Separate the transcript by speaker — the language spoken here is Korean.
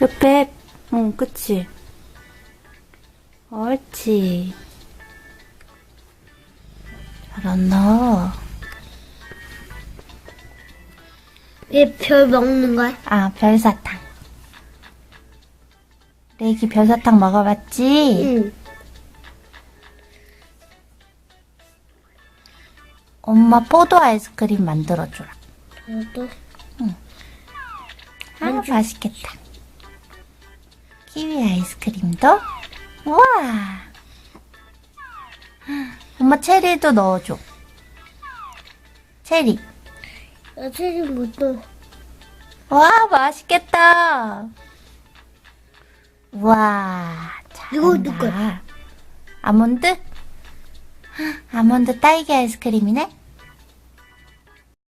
Speaker 1: 옆에, 그치. 옳지. 잘한다.
Speaker 2: 얘 별 먹는 거야?
Speaker 1: 아, 별사탕. 레이기 별사탕 먹어봤지?
Speaker 2: 응.
Speaker 1: 엄마 포도 아이스크림 만들어주라.
Speaker 2: 저도.
Speaker 1: 아, 맛있겠다. 키위 아이스크림도? 우와! 엄마 체리도 넣어줘. 체리.
Speaker 2: 나 체중 못 넣어.
Speaker 1: 와, 맛있겠다. 우와,
Speaker 2: 이거
Speaker 1: 잘한다.
Speaker 2: 누구야?
Speaker 1: 아몬드? 아몬드 딸기 아이스크림이네?